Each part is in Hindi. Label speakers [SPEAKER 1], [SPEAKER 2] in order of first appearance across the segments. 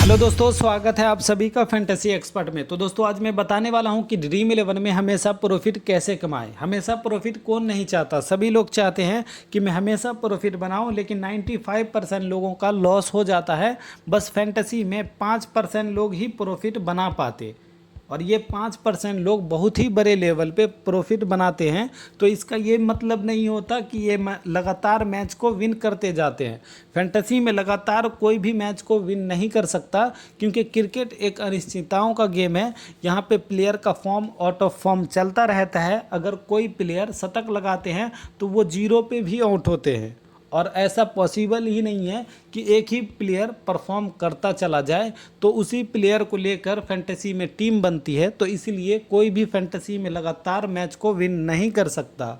[SPEAKER 1] हेलो दोस्तों, स्वागत है आप सभी का फैंटेसी एक्सपर्ट में। तो दोस्तों आज मैं बताने वाला हूं कि ड्रीम 11 में हमेशा प्रॉफिट कैसे कमाएं। हमेशा प्रॉफिट कौन नहीं चाहता, सभी लोग चाहते हैं कि मैं हमेशा प्रॉफिट बनाऊं, लेकिन 95% लोगों का लॉस हो जाता है। बस फैंटेसी में 5% लोग ही प्रॉफिट बना पाते, और ये 5% लोग बहुत ही बड़े लेवल पे प्रॉफिट बनाते हैं। तो इसका ये मतलब नहीं होता कि ये लगातार मैच को विन करते जाते हैं। फैंटेसी में लगातार कोई भी मैच को विन नहीं कर सकता, क्योंकि क्रिकेट एक अनिश्चितताओं का गेम है। यहाँ पे प्लेयर का फॉर्म आउट ऑफ फॉर्म चलता रहता है। अगर कोई प्लेयर शतक लगाते हैं तो वो जीरो पे भी आउट होते हैं, और ऐसा पॉसिबल ही नहीं है कि एक ही प्लेयर परफॉर्म करता चला जाए। तो उसी प्लेयर को लेकर फैंटेसी में टीम बनती है। तो इसीलिए कोई भी फैंटेसी में लगातार मैच को विन नहीं कर सकता।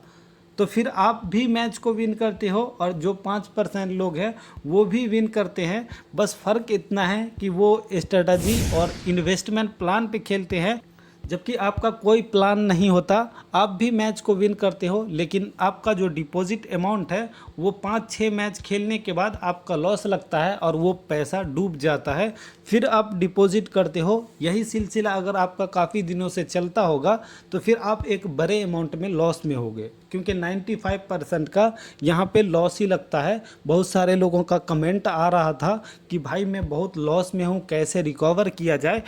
[SPEAKER 1] तो फिर आप भी मैच को विन करते हो, और जो 5% लोग हैं वो भी विन करते हैं। बस फ़र्क इतना है कि वो स्ट्रेटजी और इन्वेस्टमेंट प्लान पे खेलते हैं, जबकि आपका कोई प्लान नहीं होता। आप भी मैच को विन करते हो, लेकिन आपका जो डिपॉजिट अमाउंट है वो 5-6 मैच खेलने के बाद आपका लॉस लगता है और वो पैसा डूब जाता है। फिर आप डिपॉजिट करते हो। यही सिलसिला अगर आपका काफ़ी दिनों से चलता होगा तो फिर आप एक बड़े अमाउंट में लॉस में होगे, क्योंकि 95% का यहाँ पे लॉस ही लगता है। बहुत सारे लोगों का कमेंट आ रहा था कि भाई मैं बहुत लॉस में हूँ, कैसे रिकवर किया जाए।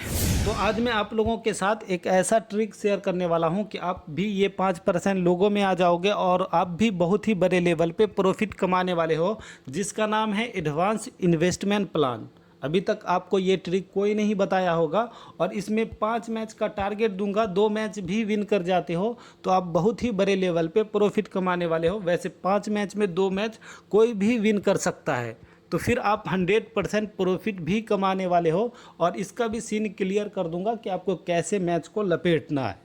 [SPEAKER 1] तो आज मैं आप लोगों के साथ एक ऐसा ट्रिक शेयर करने वाला हूँ कि आप भी ये 5% लोगों में आ जाओगे और आप भी बहुत ही बड़े लेवल पे प्रॉफिट कमाने वाले हो, जिसका नाम है एडवांस इन्वेस्टमेंट प्लान। अभी तक आपको ये ट्रिक कोई नहीं बताया होगा, और इसमें 5 मैच का टारगेट दूंगा। 2 मैच भी विन कर जाते हो तो आप बहुत ही बड़े लेवल पे प्रॉफिट कमाने वाले हो। वैसे 5 मैच में 2 मैच कोई भी विन कर सकता है, तो फिर आप 100% प्रॉफिट भी कमाने वाले हो। और इसका भी सीन क्लियर कर दूंगा कि आपको कैसे मैच को लपेटना है।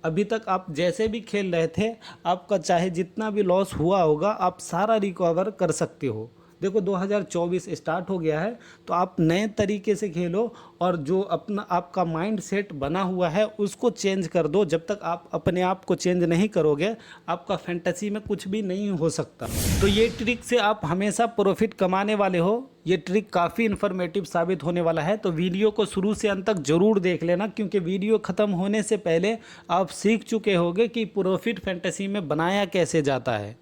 [SPEAKER 1] अभी तक आप जैसे भी खेल रहे थे, आपका चाहे जितना भी लॉस हुआ होगा आप सारा रिकवर कर सकते हो। देखो 2024 स्टार्ट हो गया है, तो आप नए तरीके से खेलो, और जो अपना आपका माइंड सेट बना हुआ है उसको चेंज कर दो। जब तक आप अपने आप को चेंज नहीं करोगे, आपका फैंटेसी में कुछ भी नहीं हो सकता। तो ये ट्रिक से आप हमेशा प्रॉफिट कमाने वाले हो। ये ट्रिक काफ़ी इन्फॉर्मेटिव साबित होने वाला है, तो वीडियो को शुरू से अंत तक जरूर देख लेना, क्योंकि वीडियो ख़त्म होने से पहले आप सीख चुके होंगे कि प्रॉफिट फैंटेसी में बनाया कैसे जाता है।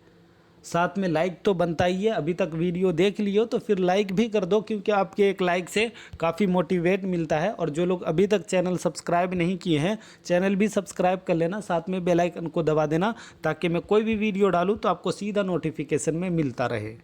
[SPEAKER 1] साथ में लाइक तो बनता ही है। अभी तक वीडियो देख लियो तो फिर लाइक भी कर दो, क्योंकि आपके एक लाइक से काफ़ी मोटिवेट मिलता है। और जो लोग अभी तक चैनल सब्सक्राइब नहीं किए हैं, चैनल भी सब्सक्राइब कर लेना, साथ में बेल आइकन को दबा देना, ताकि मैं कोई भी वीडियो डालूँ तो आपको सीधा नोटिफिकेशन में मिलता रहे।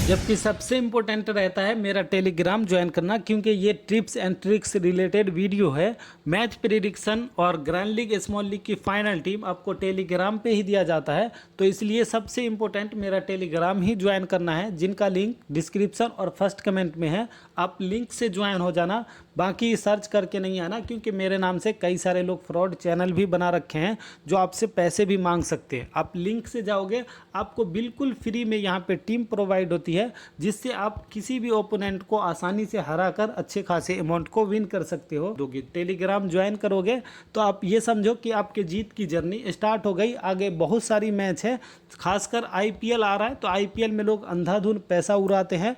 [SPEAKER 1] जबकि सबसे इम्पोर्टेंट रहता है मेरा टेलीग्राम ज्वाइन करना, क्योंकि ये tips and tricks related video है। मैच प्रेडिक्शन और ग्रैंड लीग, स्मॉल लीग की फाइनल टीम आपको टेलीग्राम पे ही दिया जाता है। तो इसलिए सबसे इम्पोर्टेंट मेरा टेलीग्राम ही ज्वाइन करना है, जिनका लिंक डिस्क्रिप्शन और फर्स्ट कमेंट में है। आप लिंक से ज्वाइन हो जाना, बाकी सर्च करके नहीं आना, क्योंकि मेरे नाम से कई सारे लोग फ्रॉड चैनल भी बना रखे हैं जो आपसे पैसे भी मांग सकते हैं। आप लिंक से जाओगे, आपको बिल्कुल फ्री में यहाँ पे टीम प्रोवाइड होती है, जिससे आप किसी भी ओपोनेंट को आसानी से हरा कर अच्छे खासे अमाउंट को विन कर सकते हो। टेलीग्राम ज्वाइन करोगे तो आप ये समझो कि आपके जीत की जर्नी स्टार्ट हो गई। आगे बहुत सारी मैच है, खासकर आईपीएल आ रहा है, तो आईपीएल में लोग अंधाधुंध पैसा उड़ाते हैं।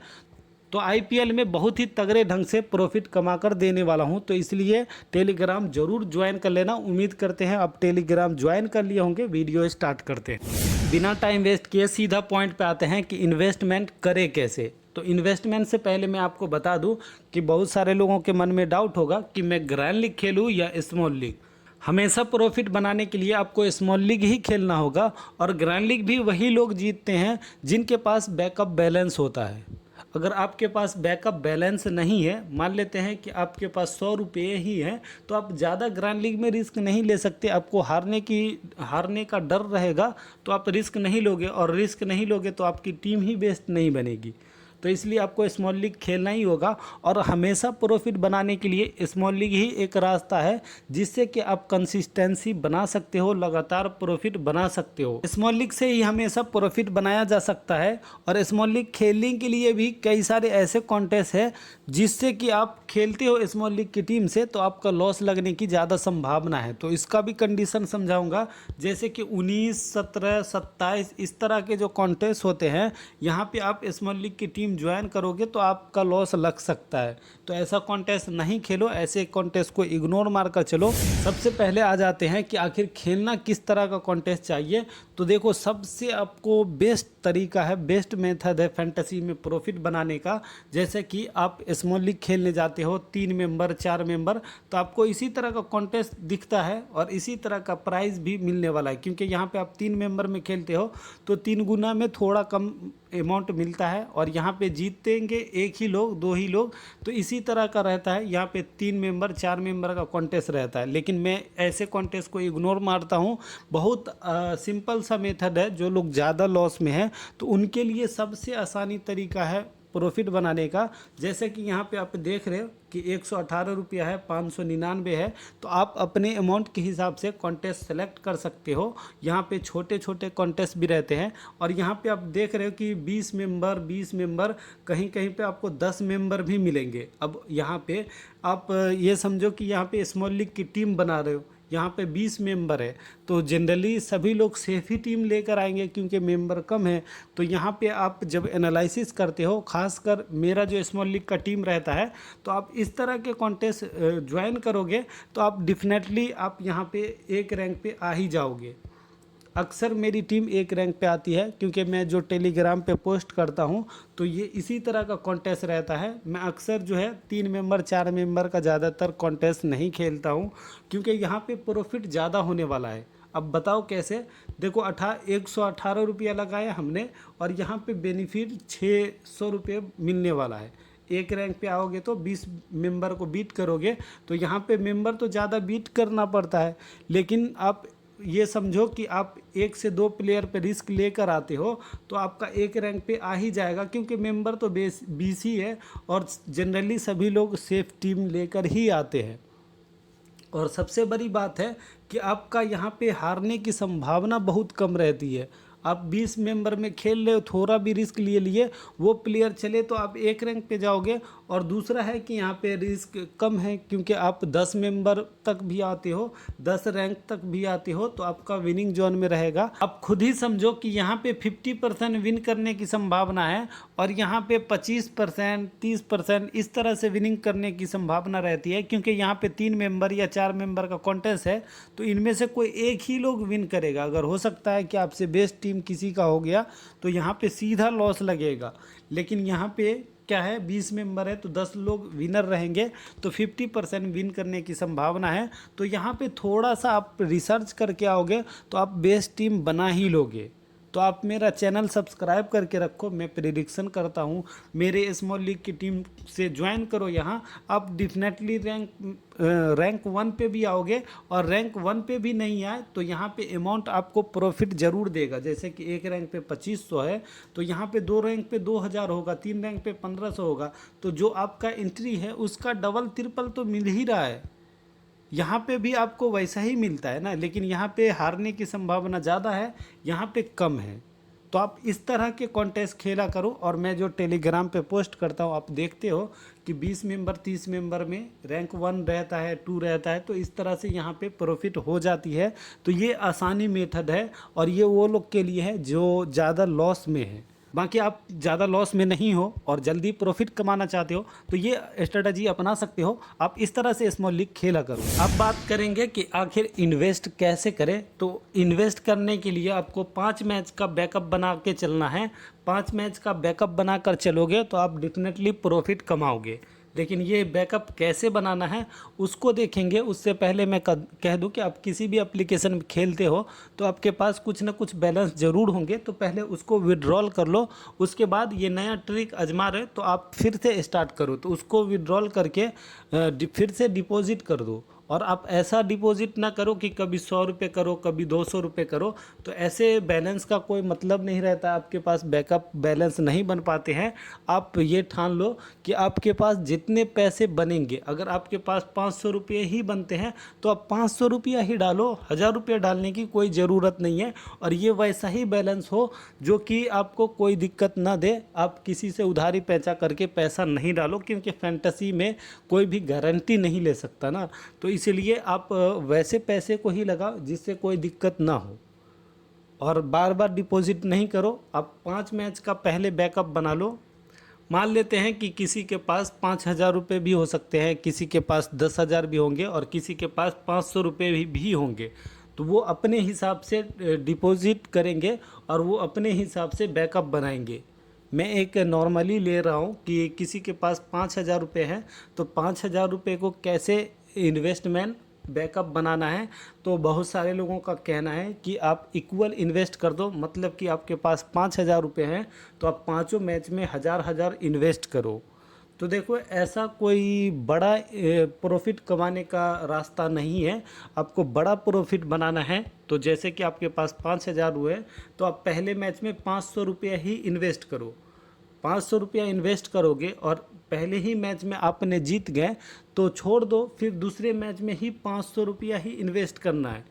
[SPEAKER 1] तो आईपीएल में बहुत ही तगड़े ढंग से प्रॉफिट कमा कर देने वाला हूं, तो इसलिए टेलीग्राम जरूर ज्वाइन कर लेना। उम्मीद करते हैं आप टेलीग्राम ज्वाइन कर लिए होंगे। वीडियो स्टार्ट करते हैं। बिना टाइम वेस्ट किए सीधा पॉइंट पे आते हैं कि इन्वेस्टमेंट करें कैसे। तो इन्वेस्टमेंट से पहले मैं आपको बता दूं कि बहुत सारे लोगों के मन में डाउट होगा कि मैं ग्रैंड लीग खेलूँ या स्मॉल लीग। हमेशा प्रॉफिट बनाने के लिए आपको स्मॉल लीग ही खेलना होगा, और ग्रैंड लीग भी वही लोग जीतते हैं जिनके पास बैकअप बैलेंस होता है। अगर आपके पास बैकअप बैलेंस नहीं है, मान लेते हैं कि आपके पास 100 रुपये ही हैं, तो आप ज़्यादा ग्रैंड लीग में रिस्क नहीं ले सकते। आपको हारने का डर रहेगा, तो आप रिस्क नहीं लोगे, और रिस्क नहीं लोगे तो आपकी टीम ही बेस्ट नहीं बनेगी। तो इसलिए आपको स्मॉल लीग खेलना ही होगा, और हमेशा प्रॉफिट बनाने के लिए स्मॉल लीग ही एक रास्ता है, जिससे कि आप कंसिस्टेंसी बना सकते हो, लगातार प्रॉफिट बना सकते हो। स्मॉल लीग से ही हमेशा प्रॉफिट बनाया जा सकता है। और स्मॉल लीग खेलने के लिए भी कई सारे ऐसे कॉन्टेस्ट है, जिससे कि आप खेलते हो स्मॉल लीग की टीम से, तो आपका लॉस लगने की ज़्यादा संभावना है। तो इसका भी कंडीशन समझाऊंगा, जैसे कि 19, 17, 27 इस तरह के जो कॉन्टेस्ट होते हैं, यहाँ पे आप स्मॉल लीग की टीम टीम ज्वाइन करोगे तो आपका लॉस लग सकता है। तो ऐसा कॉन्टेस्ट नहीं खेलो, ऐसे कॉन्टेस्ट को इग्नोर मारकर चलो। सबसे पहले आ जाते हैं कि आखिर खेलना किस तरह का कॉन्टेस्ट चाहिए। तो देखो, सबसे आपको बेस्ट तरीका है, बेस्ट मेथड है फैंटेसी में प्रॉफिट बनाने का। जैसे कि आप स्मॉल लीग खेलने जाते हो 3 मेंबर 4 मेंबर, तो आपको इसी तरह का कॉन्टेस्ट दिखता है और इसी तरह का प्राइस भी मिलने वाला है। क्योंकि यहाँ पे आप 3 मेंबर में खेलते हो तो 3 गुना में थोड़ा कम अमाउंट मिलता है, और यहाँ पे जीतेंगे 1 ही लोग 2 ही लोग। तो इसी तरह का रहता है, यहाँ पे 3 मेंबर 4 मेंबर का कॉन्टेस्ट रहता है। लेकिन मैं ऐसे कॉन्टेस्ट को इग्नोर मारता हूँ। बहुत सिंपल सा मेथड है। जो लोग ज़्यादा लॉस में हैं तो उनके लिए सबसे आसानी तरीका है प्रॉफिट बनाने का। जैसे कि यहाँ पे आप देख रहे हो कि 118 रुपया है, 599 है। तो आप अपने अमाउंट के हिसाब से कॉन्टेस्ट सेलेक्ट कर सकते हो। यहाँ पे छोटे छोटे कॉन्टेस्ट भी रहते हैं, और यहाँ पे आप देख रहे हो कि 20 मेंबर, कहीं कहीं पे आपको 10 मेंबर भी मिलेंगे। अब यहाँ पे आप ये समझो कि यहाँ पे स्मॉल लीग की टीम बना रहे हो, यहाँ पे 20 मेंबर है, तो जनरली सभी लोग सेफ ही टीम लेकर आएंगे क्योंकि मेंबर कम है। तो यहाँ पे आप जब एनालिसिस करते हो, खासकर मेरा जो स्मॉल लीग का टीम रहता है, तो आप इस तरह के कॉन्टेस्ट ज्वाइन करोगे तो आप डेफिनेटली आप यहाँ पे एक रैंक पे आ ही जाओगे। अक्सर मेरी टीम एक रैंक पे आती है क्योंकि मैं जो टेलीग्राम पे पोस्ट करता हूँ तो ये इसी तरह का कॉन्टेस्ट रहता है। मैं अक्सर जो है 3 मेंबर 4 मेंबर का ज़्यादातर कॉन्टेस्ट नहीं खेलता हूँ क्योंकि यहाँ पे प्रॉफिट ज़्यादा होने वाला है। अब बताओ कैसे। देखो 118 रुपया लगाया हमने, और यहाँ पे बेनिफिट 600 रुपये मिलने वाला है। एक रैंक पे आओगे तो 20 मेंबर को बीट करोगे, तो यहाँ पे मेंबर तो ज़्यादा बीट करना पड़ता है। लेकिन आप ये समझो कि आप 1 से 2 प्लेयर पे रिस्क लेकर आते हो तो आपका एक रैंक पे आ ही जाएगा, क्योंकि मेंबर तो 20 ही है और जनरली सभी लोग सेफ टीम लेकर ही आते हैं। और सबसे बड़ी बात है कि आपका यहाँ पे हारने की संभावना बहुत कम रहती है। आप 20 मेंबर में खेल रहे हो, थोड़ा भी रिस्क लिए वो प्लेयर चले तो आप एक रैंक पे जाओगे। और दूसरा है कि यहाँ पे रिस्क कम है क्योंकि आप 10 मेंबर तक भी आते हो, 10 रैंक तक भी आते हो, तो आपका विनिंग जोन में रहेगा। आप खुद ही समझो कि यहाँ पे 50% विन करने की संभावना है और यहाँ पे 25% 30% इस तरह से विनिंग करने की संभावना रहती है। क्योंकि यहाँ पे 3 मेंबर या 4 मेंबर का कॉन्टेस्ट है, तो इनमें से कोई एक ही लोग विन करेगा। अगर हो सकता है कि आपसे बेस्ट टीम किसी का हो गया तो यहाँ पे सीधा लॉस लगेगा। लेकिन यहाँ पे क्या है, 20 मेंबर है तो 10 लोग विनर रहेंगे, तो 50% विन करने की संभावना है। तो यहाँ पे थोड़ा सा आप रिसर्च करके आओगे तो आप बेस्ट टीम बना ही लोगे। तो आप मेरा चैनल सब्सक्राइब करके रखो। मैं प्रेडिक्शन करता हूँ, मेरे स्मॉल लीग की टीम से ज्वाइन करो। यहाँ आप डेफिनेटली रैंक 1 पे भी आओगे, और रैंक 1 पे भी नहीं आए तो यहाँ पे अमाउंट आपको प्रॉफिट ज़रूर देगा। जैसे कि एक रैंक पे 2500 है तो यहाँ पे 2 रैंक पे 2000 होगा, 3 रैंक पे 1500 होगा। तो जो आपका एंट्री है उसका डबल ट्रिपल तो मिल ही रहा है। यहाँ पे भी आपको वैसा ही मिलता है ना, लेकिन यहाँ पे हारने की संभावना ज़्यादा है, यहाँ पे कम है। तो आप इस तरह के कॉन्टेस्ट खेला करो। और मैं जो टेलीग्राम पे पोस्ट करता हूँ आप देखते हो कि 20 मेंबर 30 मेंबर में रैंक 1 रहता है, 2 रहता है, तो इस तरह से यहाँ पे प्रॉफिट हो जाती है। तो ये आसानी मेथड है और ये वो लोग के लिए है जो ज़्यादा लॉस में है। बाकी आप ज़्यादा लॉस में नहीं हो और जल्दी प्रॉफिट कमाना चाहते हो तो ये स्ट्रेटजी अपना सकते हो। आप इस तरह से स्मॉल लीग खेला करो। अब बात करेंगे कि आखिर इन्वेस्ट कैसे करें। तो इन्वेस्ट करने के लिए आपको 5 मैच का बैकअप बना के चलना है। 5 मैच का बैकअप बनाकर चलोगे तो आप डेफिनेटली प्रॉफिट कमाओगे। लेकिन ये बैकअप कैसे बनाना है उसको देखेंगे। उससे पहले मैं कह दूं कि आप किसी भी एप्लीकेशन में खेलते हो तो आपके पास कुछ ना कुछ बैलेंस ज़रूर होंगे, तो पहले उसको विड्रॉल कर लो। उसके बाद ये नया ट्रिक आजमा रहे तो आप फिर से स्टार्ट करो, तो उसको विड्रॉल करके फिर से डिपॉजिट कर दो। और आप ऐसा डिपॉजिट ना करो कि कभी 100 रुपये करो कभी 200 रुपये करो, तो ऐसे बैलेंस का कोई मतलब नहीं रहता। आपके पास बैकअप बैलेंस नहीं बन पाते हैं। आप ये ठान लो कि आपके पास जितने पैसे बनेंगे, अगर आपके पास 500 रुपये ही बनते हैं तो आप 500 रुपया ही डालो, 1000 रुपये डालने की कोई ज़रूरत नहीं है। और ये वैसा ही बैलेंस हो जो कि आपको कोई दिक्कत ना दे। आप किसी से उधारी पैंचा करके पैसा नहीं डालो, क्योंकि फैंटेसी में कोई भी गारंटी नहीं ले सकता ना। तो इसलिए आप वैसे पैसे को ही लगाओ जिससे कोई दिक्कत ना हो, और बार बार डिपॉजिट नहीं करो। आप 5 मैच का पहले बैकअप बना लो, मान लेते हैं कि किसी के पास 5,000 रुपये भी हो सकते हैं, किसी के पास 10,000 भी होंगे और किसी के पास 500 रुपये भी होंगे। तो वो अपने हिसाब से डिपॉजिट करेंगे और वो अपने हिसाब से बैकअप बनाएंगे। मैं एक नॉर्मली ले रहा हूँ कि किसी के पास 5,000 रुपये हैं, तो 5,000 रुपये को कैसे इन्वेस्टमेंट बैकअप बनाना है। तो बहुत सारे लोगों का कहना है कि आप इक्वल इन्वेस्ट कर दो, मतलब कि आपके पास 5,000 रुपये हैं तो आप पाँचों मैच में 1,000 इन्वेस्ट करो। तो देखो, ऐसा कोई बड़ा प्रॉफिट कमाने का रास्ता नहीं है। आपको बड़ा प्रॉफिट बनाना है तो जैसे कि आपके पास 5,000 हुए तो आप पहले मैच में 500 रुपया ही इन्वेस्ट करो। 500 रुपया इन्वेस्ट करोगे और पहले ही मैच में आपने जीत गए तो छोड़ दो, फिर दूसरे मैच में ही 500 रुपया ही इन्वेस्ट करना है।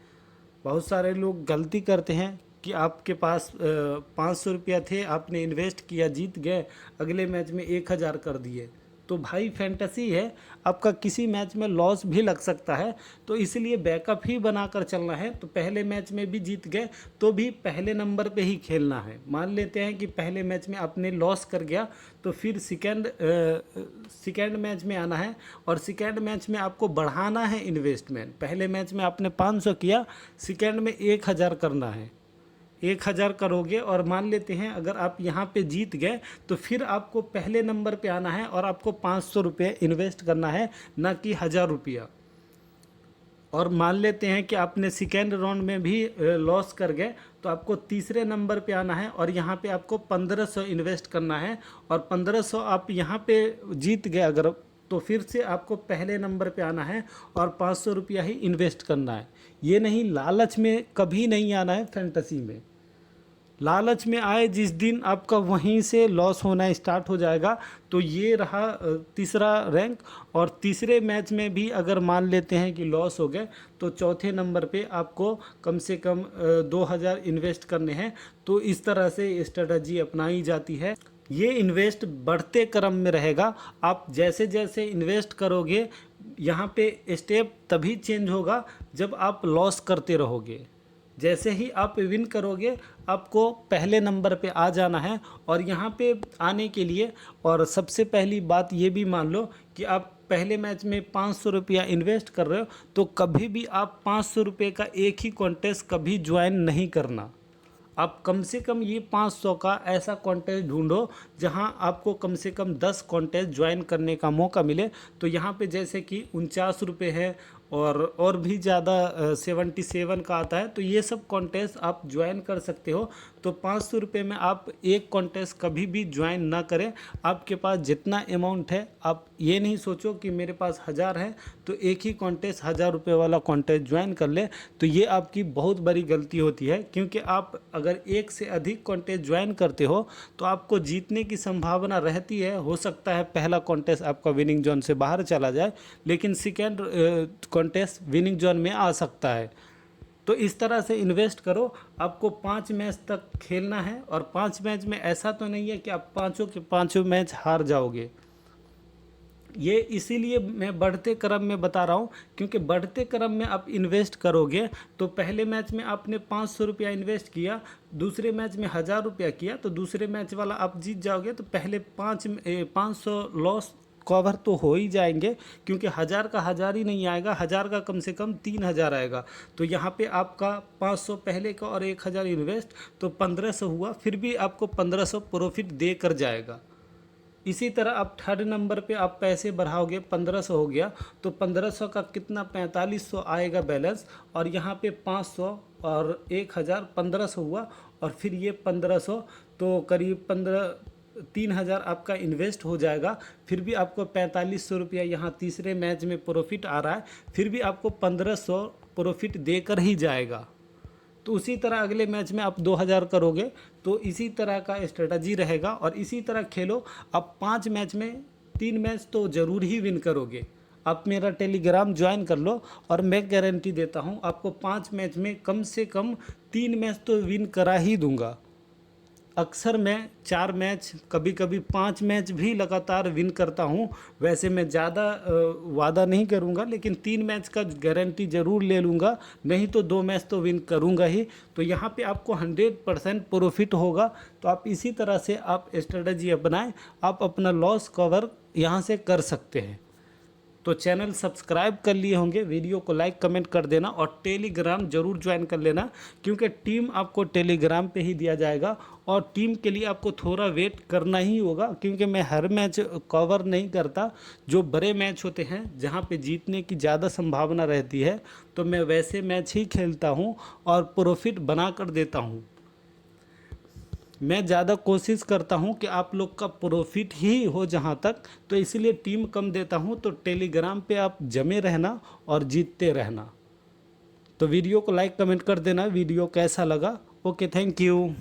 [SPEAKER 1] बहुत सारे लोग गलती करते हैं कि आपके पास 500 रुपया थे, आपने इन्वेस्ट किया, जीत गए, अगले मैच में 1,000 कर दिए। तो भाई फैंटेसी है, आपका किसी मैच में लॉस भी लग सकता है, तो इसलिए बैकअप ही बनाकर चलना है। तो पहले मैच में भी जीत गए तो भी पहले नंबर पे ही खेलना है। मान लेते हैं कि पहले मैच में आपने लॉस कर गया तो फिर सेकेंड मैच में आना है और सेकेंड मैच में आपको बढ़ाना है इन्वेस्टमेंट। पहले मैच में आपने 500 किया, सेकेंड में 1,000 करना है। 1,000 करोगे और मान लेते हैं अगर आप यहाँ पे जीत गए तो फिर आपको पहले नंबर पे आना है और आपको 500 रुपये इन्वेस्ट करना है, ना कि 1,000 रुपया। और मान लेते हैं कि आपने सेकेंड राउंड में भी लॉस कर गए तो आपको तीसरे नंबर पे आना है और यहाँ पे आपको 1,500 इन्वेस्ट करना है। और 1,500 आप यहाँ पे जीत गए अगर, तो फिर से आपको पहले नंबर पे आना है और 500 रुपया ही इन्वेस्ट करना है। ये नहीं, लालच में कभी नहीं आना है फैंटेसी में। लालच में आए जिस दिन आपका वहीं से लॉस होना स्टार्ट हो जाएगा। तो ये रहा तीसरा रैंक। और तीसरे मैच में भी अगर मान लेते हैं कि लॉस हो गए तो चौथे नंबर पे आपको कम से कम 2,000 इन्वेस्ट करने हैं। तो इस तरह से स्ट्रेटजी अपनाई जाती है। ये इन्वेस्ट बढ़ते क्रम में रहेगा। आप जैसे जैसे इन्वेस्ट करोगे, यहाँ पे स्टेप तभी चेंज होगा जब आप लॉस करते रहोगे। जैसे ही आप विन करोगे आपको पहले नंबर पे आ जाना है। और यहाँ पे आने के लिए, और सबसे पहली बात ये भी मान लो कि आप पहले मैच में 500 रुपया इन्वेस्ट कर रहे हो तो कभी भी आप 500 रुपये का एक ही कॉन्टेस्ट कभी ज्वाइन नहीं करना। आप कम से कम ये 500 का ऐसा कॉन्टेस्ट ढूंढो जहां आपको कम से कम 10 कॉन्टेस्ट ज्वाइन करने का मौका मिले। तो यहाँ पे जैसे कि 49 रुपये है और भी ज़्यादा 77 का आता है, तो ये सब कॉन्टेस्ट आप ज्वाइन कर सकते हो। तो 500 रुपये में आप एक कॉन्टेस्ट कभी भी ज्वाइन ना करें। आपके पास जितना अमाउंट है, आप ये नहीं सोचो कि मेरे पास 1,000 है तो एक ही कॉन्टेस्ट 1,000 रुपये वाला कॉन्टेस्ट ज्वाइन कर ले। तो ये आपकी बहुत बड़ी गलती होती है, क्योंकि आप अगर एक से अधिक कॉन्टेस्ट ज्वाइन करते हो तो आपको जीतने की संभावना रहती है। हो सकता है पहला कॉन्टेस्ट आपका विनिंग जोन से बाहर चला जाए, लेकिन सेकेंड कॉन्टेस्ट विनिंग जोन में आ सकता है। तो इस तरह से इन्वेस्ट करो। आपको 5 मैच तक खेलना है और 5 मैच में ऐसा तो नहीं है कि आप पाँचों के पाँचों मैच हार जाओगे। ये इसीलिए मैं बढ़ते क्रम में बता रहा हूँ, क्योंकि बढ़ते क्रम में आप इन्वेस्ट करोगे तो पहले मैच में आपने 500 रुपया इन्वेस्ट किया, दूसरे मैच में 1,000 रुपया किया, तो दूसरे मैच वाला आप जीत जाओगे। तो पहले 500 लॉस कवर तो हो ही जाएंगे, क्योंकि 1,000 का 1,000 ही नहीं आएगा, 1,000 का कम से कम 3,000 आएगा। तो यहाँ पे आपका 500 पहले का और 1,000 इन्वेस्ट, तो 1,500 हुआ। फिर भी आपको 1,500 प्रॉफिट दे कर जाएगा। इसी तरह आप थर्ड नंबर पे आप पैसे बढ़ाओगे, 1,500 हो गया, तो 1,500 का कितना 4,500 आएगा बैलेंस। और यहाँ पे 500 और 1,000 1,500 हुआ, और फिर ये 1,500, तो करीब 3,000 आपका इन्वेस्ट हो जाएगा। फिर भी आपको 4,500 रुपया यहाँ तीसरे मैच में प्रॉफिट आ रहा है, फिर भी आपको 1,500 प्रॉफिट देकर ही जाएगा। तो उसी तरह अगले मैच में आप 2,000 करोगे, तो इसी तरह का स्ट्रेटजी रहेगा। और इसी तरह खेलो। आप 5 मैच में 3 मैच तो ज़रूर ही विन करोगे। आप मेरा टेलीग्राम ज्वाइन कर लो और मैं गारंटी देता हूँ आपको 5 मैच में कम से कम 3 मैच तो विन करा ही दूंगा। अक्सर मैं 4 मैच, कभी कभी 5 मैच भी लगातार विन करता हूँ। वैसे मैं ज़्यादा वादा नहीं करूँगा, लेकिन 3 मैच का गारंटी ज़रूर ले लूँगा, नहीं तो 2 मैच तो विन करूँगा ही। तो यहाँ पे आपको 100% प्रॉफिट होगा। तो आप इसी तरह से आप स्ट्रेटजी अपनाएं, आप अपना लॉस कवर यहाँ से कर सकते हैं। तो चैनल सब्सक्राइब कर लिए होंगे, वीडियो को लाइक कमेंट कर देना और टेलीग्राम ज़रूर ज्वाइन कर लेना, क्योंकि टीम आपको टेलीग्राम पे ही दिया जाएगा। और टीम के लिए आपको थोड़ा वेट करना ही होगा, क्योंकि मैं हर मैच कवर नहीं करता। जो बड़े मैच होते हैं जहाँ पे जीतने की ज़्यादा संभावना रहती है, तो मैं वैसे मैच ही खेलता हूँ और प्रॉफिट बना कर देता हूँ। मैं ज़्यादा कोशिश करता हूं कि आप लोग का प्रॉफिट ही हो जहां तक, तो इसीलिए टीम कम देता हूं। तो टेलीग्राम पे आप जमे रहना और जीतते रहना। तो वीडियो को लाइक कमेंट कर देना, वीडियो कैसा लगा। Okay, thank you.